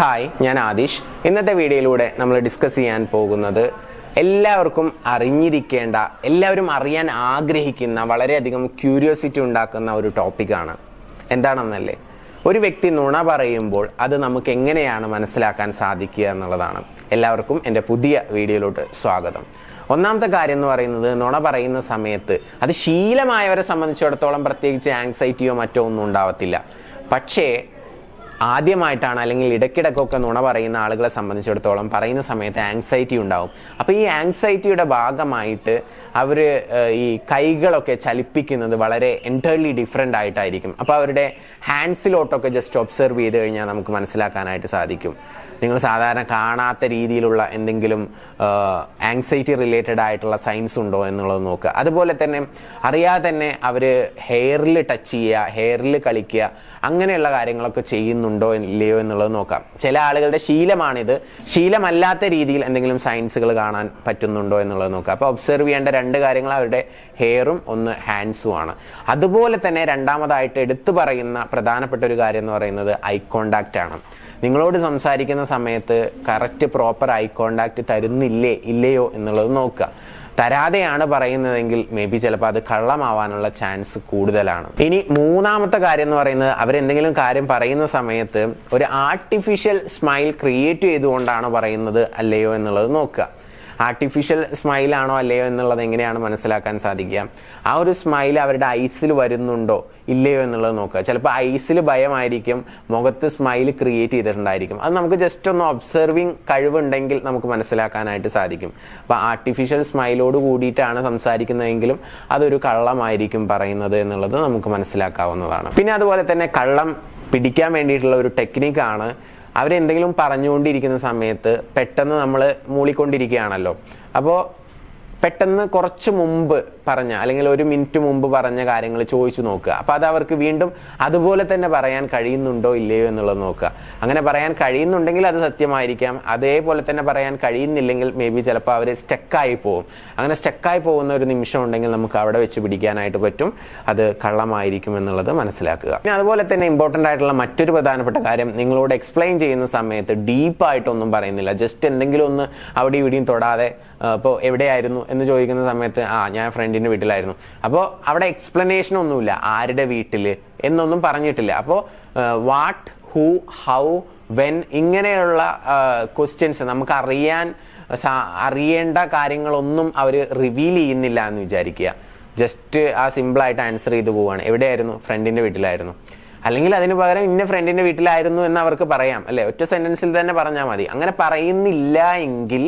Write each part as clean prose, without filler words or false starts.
Hi, ഞാൻ ആദിഷ്. ഇന്നത്തെ വീഡിയോയിലൂടെ നമ്മൾ ഡിസ്കസ് ചെയ്യാൻ പോകുന്നത് എല്ലാവർക്കും അറിഞ്ഞിരിക്കേണ്ട, എല്ലാവരും അറിയാൻ ആഗ്രഹിക്കുന്ന, വളരെയധികം ക്യൂരിയോസിറ്റി ഉണ്ടാക്കുന്ന ഒരു ടോപ്പിക്കാണ്. എന്താണെന്നല്ലേ, ഒരു വ്യക്തി നുണ പറയുമ്പോൾ അത് നമുക്ക് എങ്ങനെയാണ് മനസ്സിലാക്കാൻ സാധിക്കുക എന്നുള്ളതാണ്. എല്ലാവർക്കും എൻ്റെ പുതിയ വീഡിയോയിലോട്ട് സ്വാഗതം. ഒന്നാമത്തെ കാര്യം എന്ന് പറയുന്നത്, നുണ പറയുന്ന സമയത്ത് അത് ശീലമായവരെ സംബന്ധിച്ചിടത്തോളം പ്രത്യേകിച്ച് ആങ്സൈറ്റിയോ മറ്റോ ഒന്നും ഉണ്ടാവത്തില്ല. പക്ഷേ ആദ്യമായിട്ടാണ് അല്ലെങ്കിൽ ഇടയ്ക്കിടയ്ക്കൊക്കെ നുണ പറയുന്ന ആളുകളെ സംബന്ധിച്ചിടത്തോളം പറയുന്ന സമയത്ത് ആങ്സൈറ്റി ഉണ്ടാവും. അപ്പോൾ ഈ ആങ്സൈറ്റിയുടെ ഭാഗമായിട്ട് അവർ ഈ കൈകളൊക്കെ ചലിപ്പിക്കുന്നത് വളരെ എൻറ്റയർലി ഡിഫറെൻ്റ് ആയിട്ടായിരിക്കും. അപ്പോൾ അവരുടെ ഹാൻഡ്സിലോട്ടൊക്കെ ജസ്റ്റ് ഒബ്സർവ് ചെയ്ത് കഴിഞ്ഞാൽ നമുക്ക് മനസ്സിലാക്കാനായിട്ട് സാധിക്കും. നിങ്ങൾ സാധാരണ കാണാത്ത രീതിയിലുള്ള എന്തെങ്കിലും ആങ്സൈറ്റി റിലേറ്റഡ് ആയിട്ടുള്ള സൈൻസ് ഉണ്ടോ എന്നുള്ളത് നോക്കുക. അതുപോലെ തന്നെ അറിയാതെ തന്നെ അവർ ഹെയറിൽ ടച്ച് ചെയ്യുക, ഹെയറിൽ കളിക്കുക, അങ്ങനെയുള്ള കാര്യങ്ങളൊക്കെ ചെയ്യുന്നുണ്ടോ ഇല്ലയോ എന്നുള്ളത് നോക്കാം. ചില ആളുകളുടെ ശീലമാണിത്. ശീലമല്ലാത്ത രീതിയിൽ എന്തെങ്കിലും സൈൻസുകൾ കാണാൻ പറ്റുന്നുണ്ടോ എന്നുള്ളത് നോക്കാം. അപ്പോൾ ഒബ്സർവ് ചെയ്യേണ്ട രണ്ട് കാര്യങ്ങൾ അവരുടെ ഹെയറും ഒന്ന് ഹാൻഡ്സും ആണ്. അതുപോലെ തന്നെ രണ്ടാമതായിട്ട് എടുത്തു പറയുന്ന പ്രധാനപ്പെട്ട ഒരു കാര്യം എന്ന് പറയുന്നത് ഐ കോണ്ടാക്റ്റ് ആണ്. നിങ്ങളോട് സംസാരിക്കുന്ന സമയത്ത് കറക്റ്റ് പ്രോപ്പർ ഐ കോണ്ടാക്റ്റ് തരുന്നില്ലേ ഇല്ലയോ എന്നുള്ളത് നോക്കുക. തരാതെയാണ് പറയുന്നതെങ്കിൽ മേ ബി ചിലപ്പോൾ അത് കള്ളമാവാനുള്ള ചാൻസ് കൂടുതലാണ്. ഇനി മൂന്നാമത്തെ കാര്യം എന്ന് പറയുന്നത്, അവരെന്തെങ്കിലും കാര്യം പറയുന്ന സമയത്ത് ഒരു ആർട്ടിഫിഷ്യൽ സ്മൈൽ ക്രിയേറ്റ് ചെയ്തുകൊണ്ടാണ് പറയുന്നത് അല്ലയോ എന്നുള്ളത് നോക്കുക. ആർട്ടിഫിഷ്യൽ സ്മൈലാണോ അല്ലയോ എന്നുള്ളത് എങ്ങനെയാണ് മനസ്സിലാക്കാൻ സാധിക്കുക? ആ ഒരു സ്മൈൽ അവരുടെ ഐസിൽ വരുന്നുണ്ടോ ഇല്ലയോ എന്നുള്ളത് നോക്കുക. ചിലപ്പോൾ ഐസിൽ ഭയമായിരിക്കും, മുഖത്ത് സ്മൈൽ ക്രിയേറ്റ് ചെയ്തിട്ടുണ്ടായിരിക്കും. അത് നമുക്ക് ജസ്റ്റ് ഒന്ന് ഒബ്സർവിങ് കഴിവുണ്ടെങ്കിൽ നമുക്ക് മനസ്സിലാക്കാനായിട്ട് സാധിക്കും. അപ്പോൾ ആർട്ടിഫിഷ്യൽ സ്മൈലോട് കൂടിയിട്ടാണ് സംസാരിക്കുന്നതെങ്കിലും അതൊരു കള്ളമായിരിക്കും പറയുന്നത് എന്നുള്ളത് നമുക്ക് മനസ്സിലാക്കാവുന്നതാണ്. പിന്നെ അതുപോലെ തന്നെ കള്ളം പിടിക്കാൻ വേണ്ടിയിട്ടുള്ള ഒരു ടെക്നിക്കാണ്, അവരെന്തെങ്കിലും പറഞ്ഞുകൊണ്ടിരിക്കുന്ന സമയത്ത് പെട്ടെന്ന് നമ്മൾ മൂളിക്കൊണ്ടിരിക്കുകയാണല്ലോ. അപ്പോൾ പെട്ടെന്ന് കുറച്ച് മുമ്പ് പറഞ്ഞ അല്ലെങ്കിൽ ഒരു മിനിറ്റ് മുമ്പ് പറഞ്ഞ കാര്യങ്ങൾ ചോദിച്ചു നോക്കുക. അപ്പോൾ അത് അവർക്ക് വീണ്ടും അതുപോലെ തന്നെ പറയാൻ കഴിയുന്നുണ്ടോ ഇല്ലയോ എന്നുള്ളത് നോക്കുക. അങ്ങനെ പറയാൻ കഴിയുന്നുണ്ടെങ്കിൽ അത് സത്യമായിരിക്കാം. അതേപോലെ തന്നെ പറയാൻ കഴിയുന്നില്ലെങ്കിൽ മേ ബി ചിലപ്പോൾ അവർ സ്റ്റക്കായി പോകും. അങ്ങനെ സ്റ്റക്കായി പോകുന്ന ഒരു നിമിഷം ഉണ്ടെങ്കിൽ നമുക്ക് അവിടെ വെച്ച് പിടിക്കാനായിട്ട് പറ്റും അത് കള്ളമായിരിക്കും എന്നുള്ളത് മനസ്സിലാക്കുക. പിന്നെ അതുപോലെ തന്നെ ഇമ്പോർട്ടൻ്റ് ആയിട്ടുള്ള മറ്റൊരു പ്രധാനപ്പെട്ട കാര്യം, നിങ്ങളോട് എക്സ്പ്ലെയിൻ ചെയ്യുന്ന സമയത്ത് ഡീപ്പായിട്ടൊന്നും പറയുന്നില്ല. ജസ്റ്റ് എന്തെങ്കിലും ഒന്ന് അവിടെ ഇവിടെയും തൊടാതെ, ഇപ്പോൾ എവിടെയായിരുന്നു എന്ന് ചോദിക്കുന്ന സമയത്ത് ഞാൻ ഫ്രണ്ടിൻ്റെ വീട്ടിലായിരുന്നു. അപ്പോൾ അവിടെ എക്സ്പ്ലനേഷൻ ഒന്നുമില്ല, ആരുടെ വീട്ടിൽ എന്നൊന്നും പറഞ്ഞിട്ടില്ല. അപ്പോൾ വാട്ട്, ഹൂ, ഹൗ, വെൻ ഇങ്ങനെയുള്ള ക്വസ്റ്റ്യൻസ് നമുക്ക് അറിയേണ്ട കാര്യങ്ങളൊന്നും അവർ റിവീൽ ചെയ്യുന്നില്ല എന്ന് വിചാരിക്കുക. ജസ്റ്റ് ആ സിമ്പിളായിട്ട് ആൻസർ ചെയ്ത് പോവുകയാണ്. എവിടെയായിരുന്നു? ഫ്രണ്ടിൻ്റെ വീട്ടിലായിരുന്നു. അല്ലെങ്കിൽ അതിന് പകരം ഇന്ന ഫ്രണ്ടിൻ്റെ വീട്ടിലായിരുന്നു എന്ന് അവർക്ക് പറയാം, അല്ലേ? ഒറ്റ സെൻറ്റൻസിൽ തന്നെ പറഞ്ഞാൽ മതി. അങ്ങനെ പറയുന്നില്ല എങ്കിൽ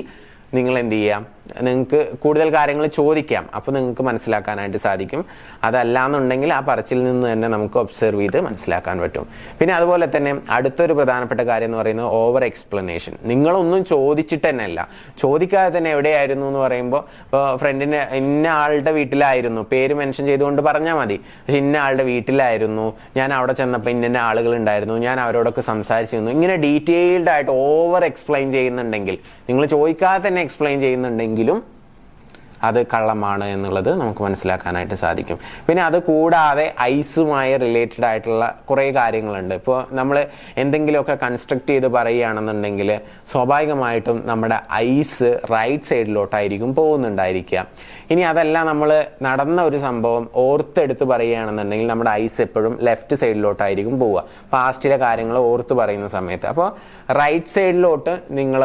നിങ്ങൾ എന്ത് ചെയ്യാം? നിങ്ങൾക്ക് കൂടുതൽ കാര്യങ്ങൾ ചോദിക്കാം. അപ്പോൾ നിങ്ങൾക്ക് മനസ്സിലാക്കാനായിട്ട് സാധിക്കും. അതല്ലാന്നുണ്ടെങ്കിൽ ആ പറച്ചിൽ നിന്ന് തന്നെ നമുക്ക് ഒബ്സർവ് ചെയ്ത് മനസ്സിലാക്കാൻ പറ്റും. പിന്നെ അതുപോലെ തന്നെ അടുത്തൊരു പ്രധാനപ്പെട്ട കാര്യം എന്ന് പറയുന്നത് ഓവർ എക്സ്പ്ലനേഷൻ. നിങ്ങളൊന്നും ചോദിച്ചിട്ട് തന്നെ അല്ല, ചോദിക്കാതെ തന്നെ എവിടെയായിരുന്നു എന്ന് പറയുമ്പോൾ, ഇപ്പോൾ ഫ്രണ്ടിന് ഇന്ന ആളുടെ വീട്ടിലായിരുന്നു, പേര് മെൻഷൻ ചെയ്തുകൊണ്ട് പറഞ്ഞാൽ മതി. പക്ഷെ ഇന്ന ആളുടെ വീട്ടിലായിരുന്നു, ഞാൻ അവിടെ ചെന്നപ്പോൾ ഇന്ന ആളുകൾ ഉണ്ടായിരുന്നു, ഞാൻ അവരോടൊക്കെ സംസാരിച്ചിരുന്നു, ഇങ്ങനെ ഡീറ്റെയിൽഡ് ആയിട്ട് ഓവർ എക്സ്പ്ലെയിൻ ചെയ്യുന്നുണ്ടെങ്കിൽ, നിങ്ങൾ ചോദിക്കാതെ തന്നെ എക്സ്പ്ലെയിൻ ചെയ്യുന്നുണ്ടെങ്കിലും അത് കള്ളമാണ് എന്നുള്ളത് നമുക്ക് മനസ്സിലാക്കാനായിട്ട് സാധിക്കും. പിന്നെ അത് കൂടാതെ ഐസുമായി റിലേറ്റഡ് ആയിട്ടുള്ള കുറേ കാര്യങ്ങളുണ്ട്. ഇപ്പോൾ നമ്മൾ എന്തെങ്കിലുമൊക്കെ കൺസ്ട്രക്ട് ചെയ്ത് പറയുകയാണെന്നുണ്ടെങ്കിൽ സ്വാഭാവികമായിട്ടും നമ്മുടെ ഐസ് റൈറ്റ് സൈഡിലോട്ടായിരിക്കും പോകുന്നുണ്ടായിരിക്കുക. ഇനി അതല്ല, നമ്മൾ നടന്ന ഒരു സംഭവം ഓർത്തെടുത്ത് പറയുകയാണെന്നുണ്ടെങ്കിൽ നമ്മുടെ ഐസ് എപ്പോഴും ലെഫ്റ്റ് സൈഡിലോട്ടായിരിക്കും പോവുക, പാസ്റ്റിലെ കാര്യങ്ങൾ ഓർത്ത് പറയുന്ന സമയത്ത്. അപ്പോൾ റൈറ്റ് സൈഡിലോട്ട് നിങ്ങൾ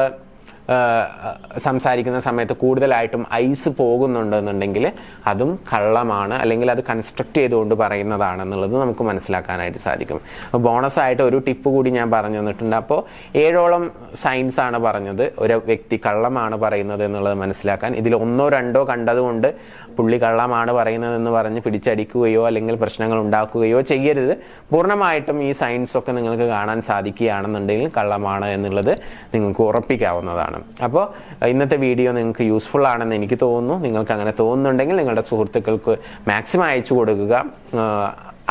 സംസാരിക്കുന്ന സമയത്ത് കൂടുതലായിട്ടും ഐസ് പോകുന്നുണ്ടെന്നുണ്ടെങ്കിൽ അതും കള്ളമാണ്, അല്ലെങ്കിൽ അത് കൺസ്ട്രക്ട് ചെയ്തുകൊണ്ട് പറയുന്നതാണെന്നുള്ളത് നമുക്ക് മനസ്സിലാക്കാനായിട്ട് സാധിക്കും. ബോണസ് ആയിട്ട് ഒരു ടിപ്പ് കൂടി ഞാൻ പറഞ്ഞു തന്നിട്ടുണ്ട്. അപ്പോൾ 7ഓളം സൈൻസ് ആണ് പറഞ്ഞത് ഒരു വ്യക്തി കള്ളമാണ് പറയുന്നത് എന്നുള്ളത് മനസ്സിലാക്കാൻ. ഇതിൽ 1ഓ 2ഓ കണ്ടതുകൊണ്ട് പുള്ളി കള്ളമാണ് പറയുന്നതെന്ന് പറഞ്ഞ് പിടിച്ചടിക്കുകയോ അല്ലെങ്കിൽ പ്രശ്നങ്ങൾ ഉണ്ടാക്കുകയോ ചെയ്യരുത്. പൂർണ്ണമായിട്ടും ഈ സൈൻസ് ഒക്കെ നിങ്ങൾക്ക് കാണാൻ സാധിക്കുകയാണെന്നുണ്ടെങ്കിൽ കള്ളമാണ് എന്നുള്ളത് നിങ്ങൾക്ക് ഉറപ്പിക്കാവുന്നതാണ്. അപ്പോൾ ഇന്നത്തെ വീഡിയോ നിങ്ങൾക്ക് യൂസ്ഫുൾ ആണെന്ന് എനിക്ക് തോന്നുന്നു. നിങ്ങൾക്ക് അങ്ങനെ തോന്നുന്നുണ്ടെങ്കിൽ നിങ്ങളുടെ സുഹൃത്തുക്കൾക്ക് മാക്സിമം അയച്ചു കൊടുക്കുക.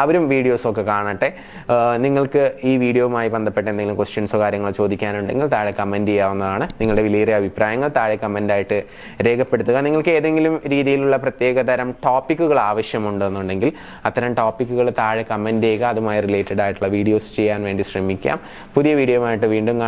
അവരും വീഡിയോസൊക്കെ കാണട്ടെ. നിങ്ങൾക്ക് ഈ വീഡിയോയുമായി ബന്ധപ്പെട്ട എന്തെങ്കിലും ക്വസ്റ്റ്യൻസോ കാര്യങ്ങളോ ചോദിക്കാനുണ്ടെങ്കിൽ താഴെ കമൻറ്റ് ചെയ്യാവുന്നതാണ്. നിങ്ങളുടെ വിലയേറിയ അഭിപ്രായങ്ങൾ താഴെ കമൻ്റായിട്ട് രേഖപ്പെടുത്തുക. നിങ്ങൾക്ക് ഏതെങ്കിലും രീതിയിലുള്ള പ്രത്യേകതരം ടോപ്പിക്കുകൾ ആവശ്യമുണ്ടെന്നുണ്ടെങ്കിൽ അത്തരം ടോപ്പിക്കുകൾ താഴെ കമൻറ്റ് ചെയ്യുക. അതുമായി റിലേറ്റഡ് ആയിട്ടുള്ള വീഡിയോസ് ചെയ്യാൻ വേണ്ടി ശ്രമിക്കാം. പുതിയ വീഡിയോയുമായിട്ട് വീണ്ടും കാണാം.